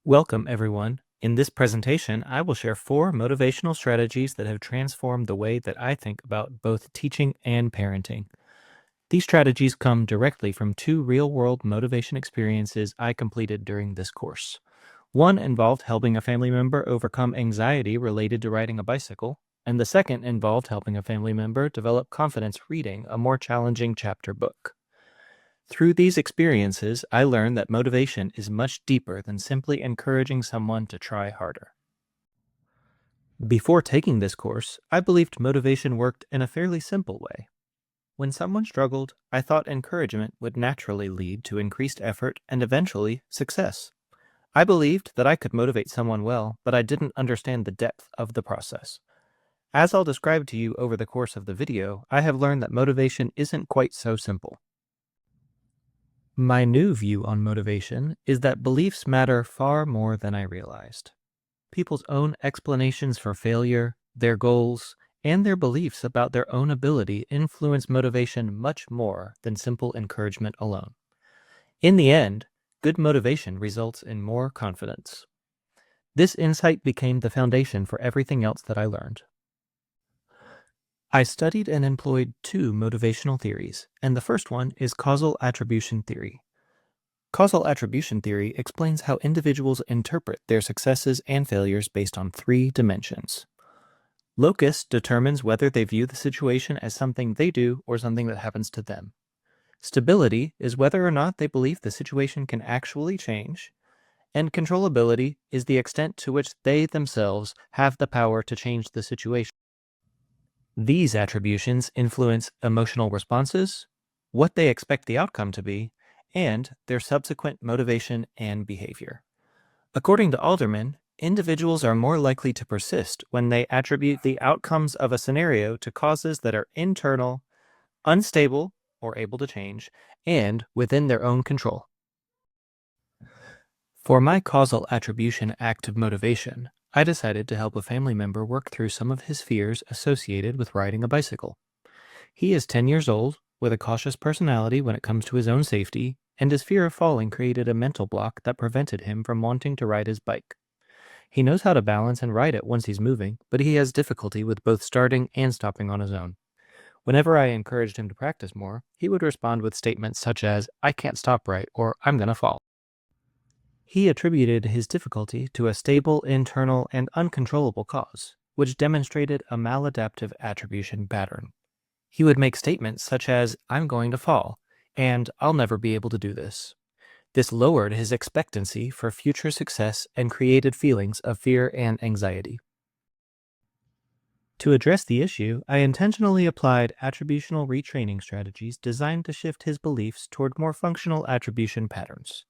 Welcome, everyone. In this presentation, I will share 4 motivational strategies that have transformed the way that I think about both teaching and parenting. These strategies come directly from 2 real-world motivation experiences I completed during this course. One involved helping a family member overcome anxiety related to riding a bicycle, and the second involved helping a family member develop confidence reading a more challenging chapter book. Through these experiences, I learned that motivation is much deeper than simply encouraging someone to try harder. Before taking this course, I believed motivation worked in a fairly simple way. When someone struggled, I thought encouragement would naturally lead to increased effort and eventually success. I believed that I could motivate someone well, but I didn't understand the depth of the process. As I'll describe to you over the course of the video, I have learned that motivation isn't quite so simple. My new view on motivation is that beliefs matter far more than I realized. People's own explanations for failure, their goals, and their beliefs about their own ability influence motivation much more than simple encouragement alone. In the end, good motivation results in more confidence. This insight became the foundation for everything else that I learned. I studied and employed 2 motivational theories, and the first one is causal attribution theory. Causal attribution theory explains how individuals interpret their successes and failures based on 3 dimensions. Locus determines whether they view the situation as something they do or something that happens to them. Stability is whether or not they believe the situation can actually change. And controllability is the extent to which they themselves have the power to change the situation. These attributions influence emotional responses, what they expect the outcome to be, and their subsequent motivation and behavior. According to Alderman, individuals are more likely to persist when they attribute the outcomes of a scenario to causes that are internal, unstable, or able to change, and within their own control. For my causal attribution act of motivation, I decided to help a family member work through some of his fears associated with riding a bicycle. He is 10 years old, with a cautious personality when it comes to his own safety, and his fear of falling created a mental block that prevented him from wanting to ride his bike. He knows how to balance and ride it once he's moving, but he has difficulty with both starting and stopping on his own. Whenever I encouraged him to practice more, he would respond with statements such as, "I can't stop right," or "I'm gonna fall." He attributed his difficulty to a stable, internal, and uncontrollable cause, which demonstrated a maladaptive attribution pattern. He would make statements such as, "I'm going to fall," and "I'll never be able to do this." This lowered his expectancy for future success and created feelings of fear and anxiety. To address the issue, I intentionally applied attributional retraining strategies designed to shift his beliefs toward more functional attribution patterns.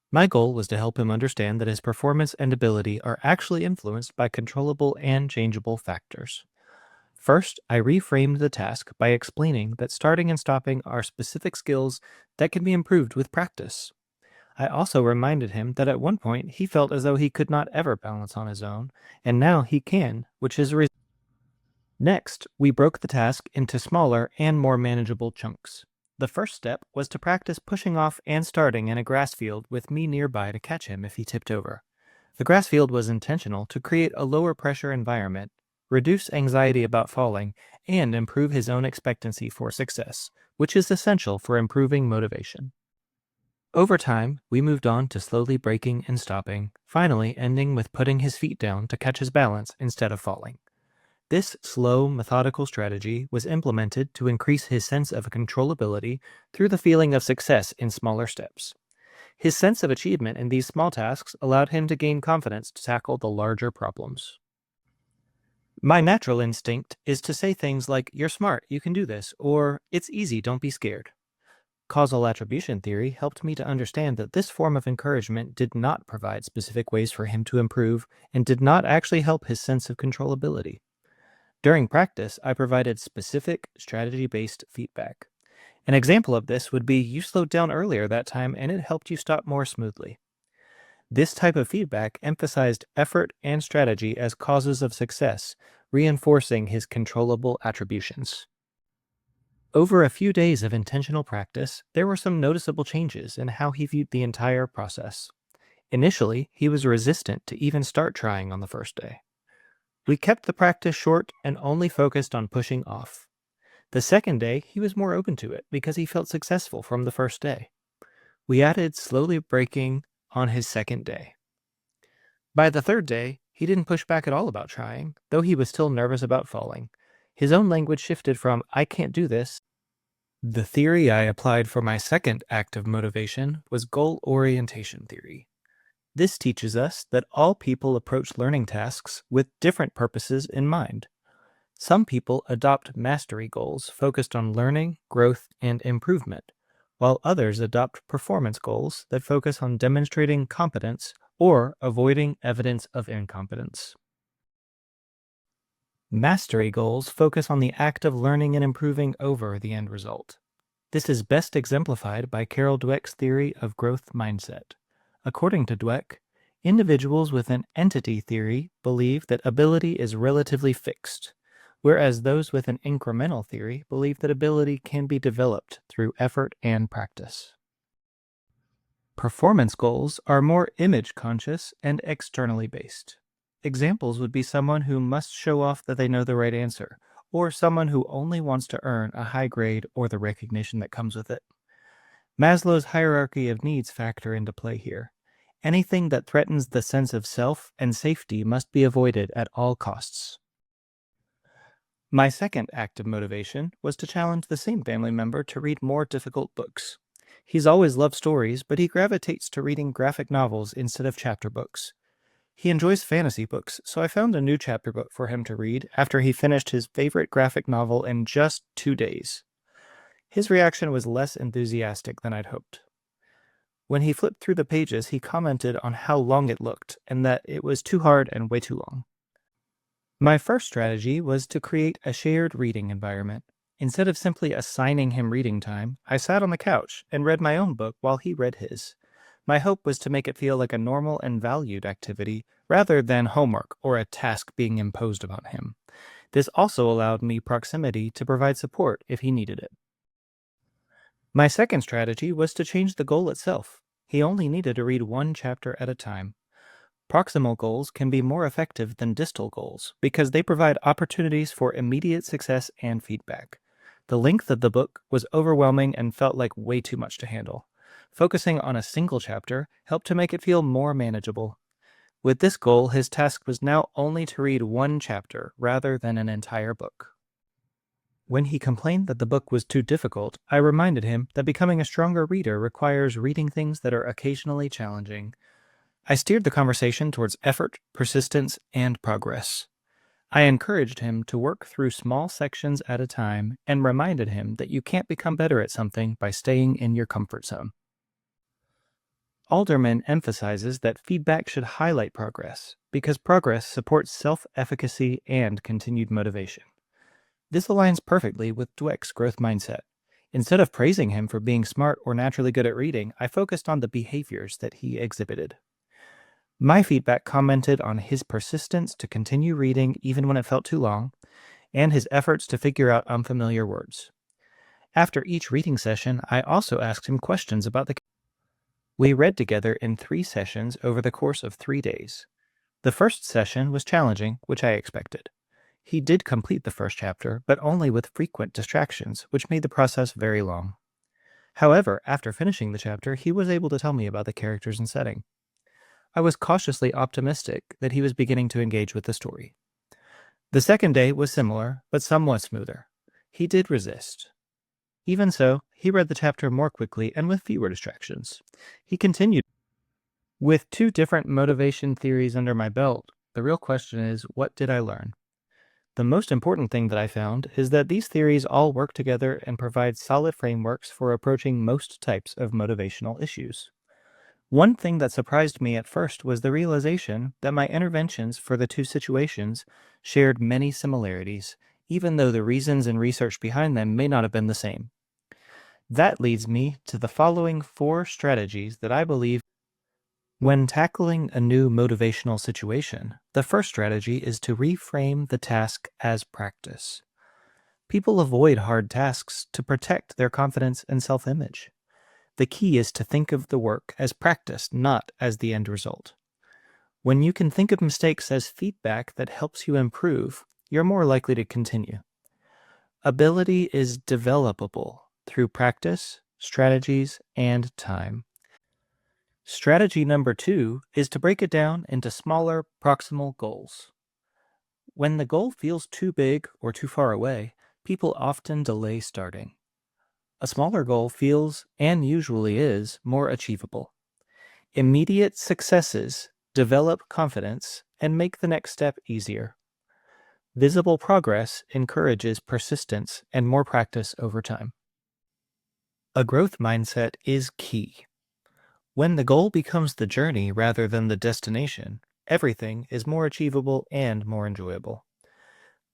My goal was to help him understand that his performance and ability are actually influenced by controllable and changeable factors. First, I reframed the task by explaining that starting and stopping are specific skills that can be improved with practice. I also reminded him that at one point he felt as though he could not ever balance on his own, and now he can, which is a result. Next, we broke the task into smaller and more manageable chunks. The first step was to practice pushing off and starting in a grass field with me nearby to catch him if he tipped over. The grass field was intentional to create a lower pressure environment, reduce anxiety about falling, and improve his own expectancy for success, which is essential for improving motivation. Over time, we moved on to slowly braking and stopping, finally ending with putting his feet down to catch his balance instead of falling. This slow, methodical strategy was implemented to increase his sense of controllability through the feeling of success in smaller steps. His sense of achievement in these small tasks allowed him to gain confidence to tackle the larger problems. My natural instinct is to say things like, "You're smart, you can do this," or "It's easy, don't be scared." Causal attribution theory helped me to understand that this form of encouragement did not provide specific ways for him to improve and did not actually help his sense of controllability. During practice, I provided specific, strategy-based feedback. An example of this would be, "You slowed down earlier that time and it helped you stop more smoothly." This type of feedback emphasized effort and strategy as causes of success, reinforcing his controllable attributions. Over a few days of intentional practice, there were some noticeable changes in how he viewed the entire process. Initially, he was resistant to even start trying on the first day. We kept the practice short and only focused on pushing off. The second day, he was more open to it because he felt successful from the first day. We added slowly breaking on his second day. By the third day, he didn't push back at all about trying, though he was still nervous about falling. His own language shifted from, "I can't do this." The theory I applied for my second act of motivation was goal orientation theory. This teaches us that all people approach learning tasks with different purposes in mind. Some people adopt mastery goals focused on learning, growth, and improvement, while others adopt performance goals that focus on demonstrating competence or avoiding evidence of incompetence. Mastery goals focus on the act of learning and improving over the end result. This is best exemplified by Carol Dweck's theory of growth mindset. According to Dweck, individuals with an entity theory believe that ability is relatively fixed, whereas those with an incremental theory believe that ability can be developed through effort and practice. Performance goals are more image conscious and externally based. Examples would be someone who must show off that they know the right answer, or someone who only wants to earn a high grade or the recognition that comes with it. Maslow's hierarchy of needs factor into play here. Anything that threatens the sense of self and safety must be avoided at all costs. My second act of motivation was to challenge the same family member to read more difficult books. He's always loved stories, but he gravitates to reading graphic novels instead of chapter books. He enjoys fantasy books, so I found a new chapter book for him to read after he finished his favorite graphic novel in just 2 days. His reaction was less enthusiastic than I'd hoped. When he flipped through the pages, he commented on how long it looked and that it was too hard and way too long. My first strategy was to create a shared reading environment. Instead of simply assigning him reading time, I sat on the couch and read my own book while he read his. My hope was to make it feel like a normal and valued activity rather than homework or a task being imposed upon him. This also allowed me proximity to provide support if he needed it. My second strategy was to change the goal itself. He only needed to read one chapter at a time. Proximal goals can be more effective than distal goals because they provide opportunities for immediate success and feedback. The length of the book was overwhelming and felt like way too much to handle. Focusing on a single chapter helped to make it feel more manageable. With this goal, his task was now only to read one chapter rather than an entire book. When he complained that the book was too difficult, I reminded him that becoming a stronger reader requires reading things that are occasionally challenging. I steered the conversation towards effort, persistence, and progress. I encouraged him to work through small sections at a time and reminded him that you can't become better at something by staying in your comfort zone. Alderman emphasizes that feedback should highlight progress because progress supports self-efficacy and continued motivation. This aligns perfectly with Dweck's growth mindset. Instead of praising him for being smart or naturally good at reading, I focused on the behaviors that he exhibited. My feedback commented on his persistence to continue reading even when it felt too long, and his efforts to figure out unfamiliar words. After each reading session, I also asked him questions about the. We read together in 3 sessions over the course of 3 days. The first session was challenging, which I expected. He did complete the first chapter, but only with frequent distractions, which made the process very long. However, after finishing the chapter, he was able to tell me about the characters and setting. I was cautiously optimistic that he was beginning to engage with the story. The second day was similar, but somewhat smoother. He did resist. Even so, he read the chapter more quickly and with fewer distractions. He continued. With 2 different motivation theories under my belt, the real question is, what did I learn? The most important thing that I found is that these theories all work together and provide solid frameworks for approaching most types of motivational issues. One thing that surprised me at first was the realization that my interventions for the 2 situations shared many similarities, even though the reasons and research behind them may not have been the same. That leads me to the following 4 strategies that I believe. When tackling a new motivational situation, the first strategy is to reframe the task as practice. People avoid hard tasks to protect their confidence and self-image. The key is to think of the work as practice, not as the end result. When you can think of mistakes as feedback that helps you improve, you're more likely to continue. Ability is developable through practice, strategies, and time. Strategy number 2 is to break it down into smaller, proximal goals. When the goal feels too big or too far away, people often delay starting. A smaller goal feels, and usually is, more achievable. Immediate successes develop confidence and make the next step easier. Visible progress encourages persistence and more practice over time. A growth mindset is key. When the goal becomes the journey rather than the destination, everything is more achievable and more enjoyable.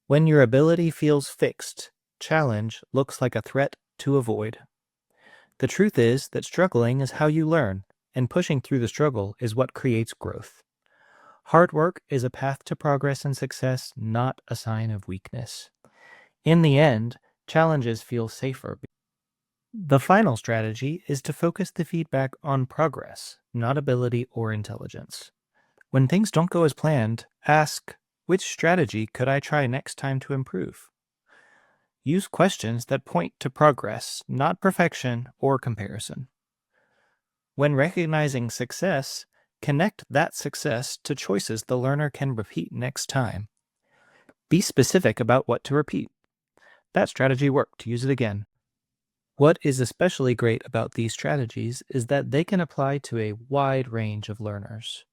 When your ability feels fixed, challenge looks like a threat to avoid. The truth is that struggling is how you learn, and pushing through the struggle is what creates growth. Hard work is a path to progress and success, not a sign of weakness. In the end, challenges feel safer. The final strategy is to focus the feedback on progress, not ability or intelligence. When things don't go as planned, ask, which strategy could I try next time to improve? Use questions that point to progress, not perfection or comparison. When recognizing success, connect that success to choices the learner can repeat next time. Be specific about what to repeat. That strategy worked, use it again. What is especially great about these strategies is that they can apply to a wide range of learners.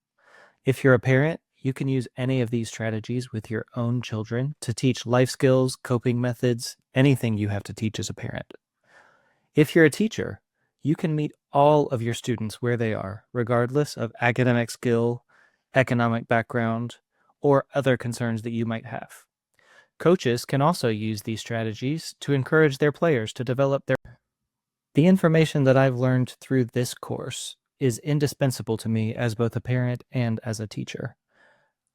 If you're a parent, you can use any of these strategies with your own children to teach life skills, coping methods, anything you have to teach as a parent. If you're a teacher, you can meet all of your students where they are, regardless of academic skill, economic background, or other concerns that you might have. Coaches can also use these strategies to encourage their players to develop their... The information that I've learned through this course is indispensable to me as both a parent and as a teacher.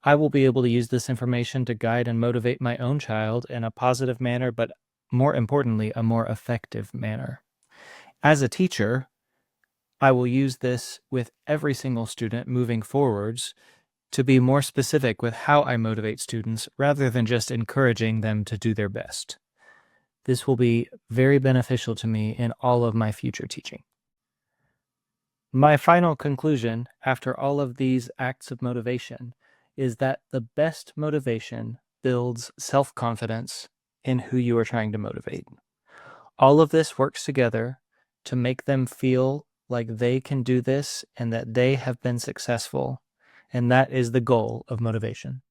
I will be able to use this information to guide and motivate my own child in a positive manner, but more importantly, a more effective manner. As a teacher, I will use this with every single student moving forwards to be more specific with how I motivate students rather than just encouraging them to do their best. This will be very beneficial to me in all of my future teaching. My final conclusion after all of these acts of motivation is that the best motivation builds self-confidence in who you are trying to motivate. All of this works together to make them feel like they can do this and that they have been successful. And that is the goal of motivation.